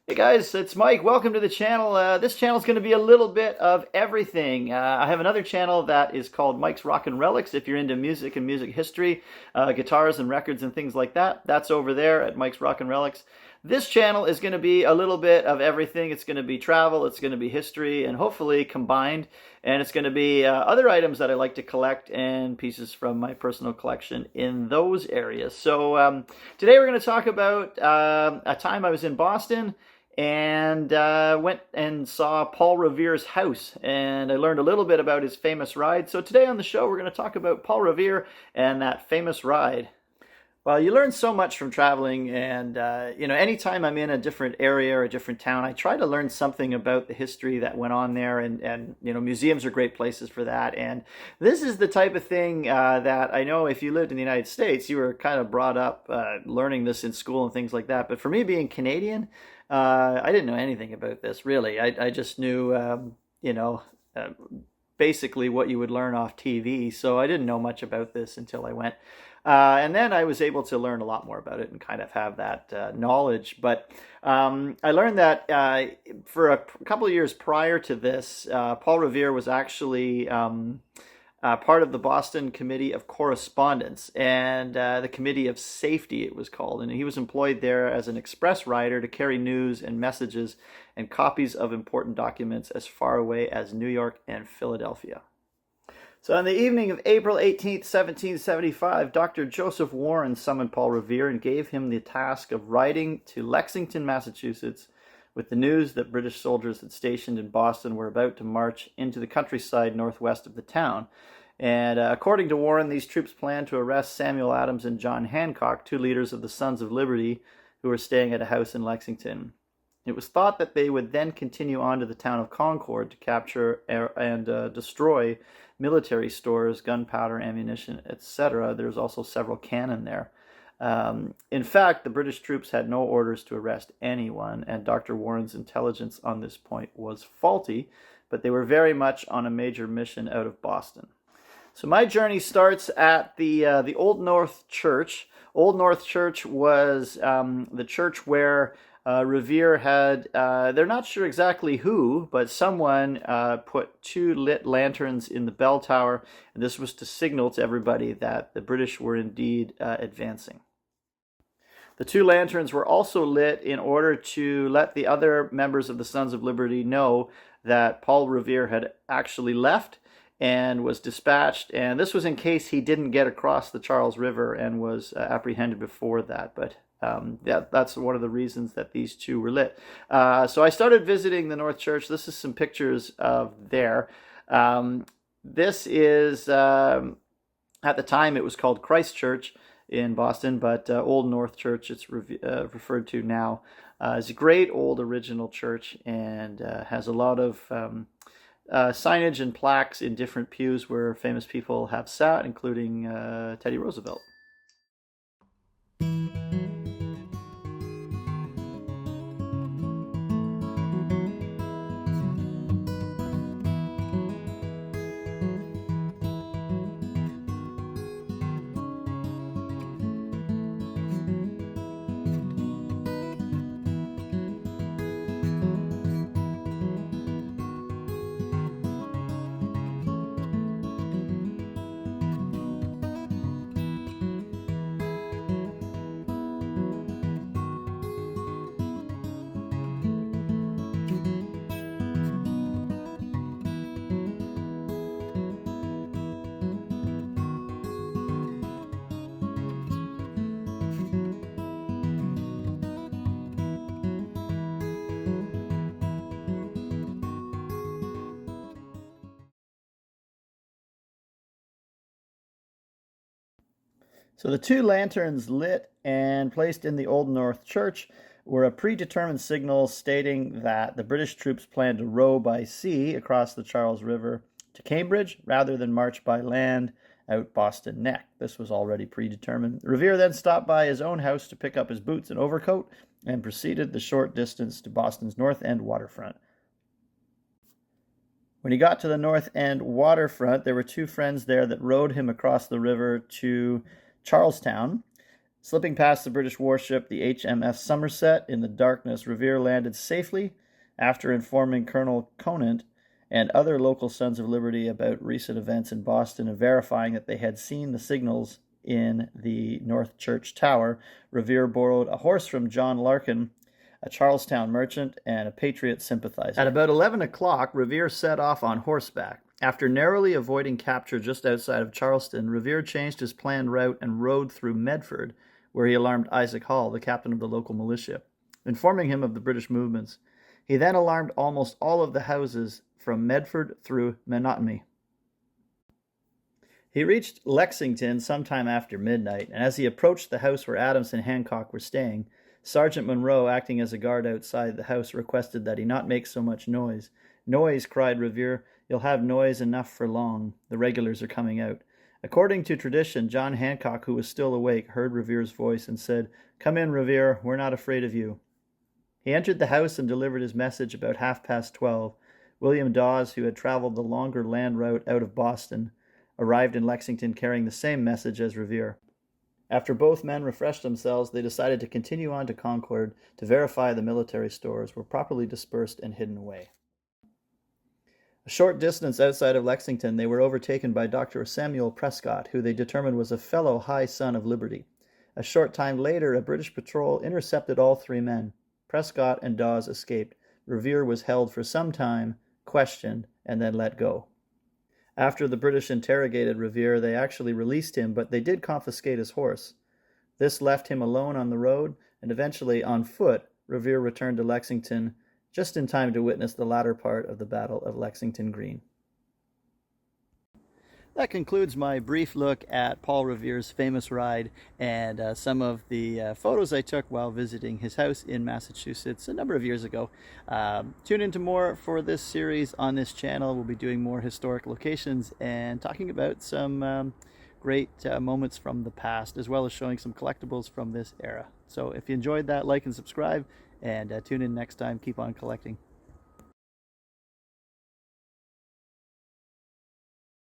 Hey guys, it's Mike. Welcome to the channel. This channel is going to be a little bit of everything. I have another channel that is called Mike's Rock and Relics. If you're into music and music history, guitars and records and things like that, that's over there at Mike's Rock and Relics. This channel is going to be a little bit of everything. It's going to be travel, it's going to be history, and hopefully combined. And it's going to be other items that I like to collect and pieces from my personal collection in those areas. So today we're going to talk about a time I was in Boston and went and saw Paul Revere's house, and I learned a little bit about his famous ride. So today on the show, we're going to talk about Paul Revere and that famous ride. Well, you learn so much from traveling, and anytime I'm in a different area or a different town, I try to learn something about the history that went on there, and museums are great places for that. And this is the type of thing that I know if you lived in the United States, you were kind of brought up learning this in school and things like that. But for me, being Canadian, I didn't know anything about this really. I just knew, uh, basically what you would learn off TV. So I didn't know much about this until I went. And then I was able to learn a lot more about it and kind of have that knowledge. But I learned that for a couple of years prior to this, Paul Revere was actually part of the Boston Committee of Correspondence and the Committee of Safety, it was called. And he was employed there as an express rider to carry news and messages and copies of important documents as far away as New York and Philadelphia. So on the evening of April 18th, 1775, Dr. Joseph Warren summoned Paul Revere and gave him the task of riding to Lexington, Massachusetts, with the news that British soldiers had stationed in Boston were about to march into the countryside northwest of the town. And according to Warren, these troops planned to arrest Samuel Adams and John Hancock, two leaders of the Sons of Liberty, who were staying at a house in Lexington. It was thought that they would then continue on to the town of Concord to capture and destroy military stores, gunpowder, ammunition, etc. There's also several cannon there. In fact, the British troops had no orders to arrest anyone, and Dr. Warren's intelligence on this point was faulty, but they were very much on a major mission out of Boston. So my journey starts at the Old North Church. Old North Church was the church where Revere had, they're not sure exactly who, but someone put two lit lanterns in the bell tower, and this was to signal to everybody that the British were indeed advancing. The two lanterns were also lit in order to let the other members of the Sons of Liberty know that Paul Revere had actually left and was dispatched, and this was in case he didn't get across the Charles River and was apprehended before that. But that's one of the reasons that these two were lit. So I started visiting the North Church. This is some pictures of there. This is, at the time, it was called Christ Church in Boston, but Old North Church, it's referred to now. It's a great old original church and has a lot of signage and plaques in different pews where famous people have sat, including Teddy Roosevelt. So the two lanterns lit and placed in the Old North Church were a predetermined signal stating that the British troops planned to row by sea across the Charles River to Cambridge rather than march by land out Boston Neck. This was already predetermined. Revere then stopped by his own house to pick up his boots and overcoat and proceeded the short distance to Boston's North End waterfront. When he got to the North End waterfront, there were two friends there that rowed him across the river to Charlestown. Slipping past the British warship, the HMS Somerset, in the darkness, Revere landed safely after informing Colonel Conant and other local Sons of Liberty about recent events in Boston and verifying that they had seen the signals in the North Church Tower. Revere borrowed a horse from John Larkin, a Charlestown merchant and a Patriot sympathizer. At about 11 o'clock, Revere set off on horseback. After narrowly avoiding capture just outside of Charleston, Revere changed his planned route and rode through Medford, where he alarmed Isaac Hall, the captain of the local militia, informing him of the British movements. He then alarmed almost all of the houses from Medford through Menotomy. He reached Lexington sometime after midnight, and as he approached the house where Adams and Hancock were staying, Sergeant Monroe, acting as a guard outside the house, requested that he not make so much noise. "Noise," cried Revere. "You'll have noise enough for long. The regulars are coming out." According to tradition, John Hancock, who was still awake, heard Revere's voice and said, "Come in, Revere. We're not afraid of you." He entered the house and delivered his message about 12:30. William Dawes, who had traveled the longer land route out of Boston, arrived in Lexington carrying the same message as Revere. After both men refreshed themselves, they decided to continue on to Concord to verify the military stores were properly dispersed and hidden away. A short distance outside of Lexington, they were overtaken by Dr. Samuel Prescott, who they determined was a fellow High Son of Liberty. A short time later, a British patrol intercepted all three men. Prescott and Dawes escaped. Revere was held for some time, questioned, and then let go. After the British interrogated Revere, they actually released him, but they did confiscate his horse. This left him alone on the road, and eventually, on foot, Revere returned to Lexington just in time to witness the latter part of the Battle of Lexington Green. That concludes my brief look at Paul Revere's famous ride and some of the photos I took while visiting his house in Massachusetts a number of years ago. Tune into more for this series on this channel. We'll be doing more historic locations and talking about some great moments from the past, as well as showing some collectibles from this era. So if you enjoyed that, like and subscribe, and tune in next time. Keep on collecting.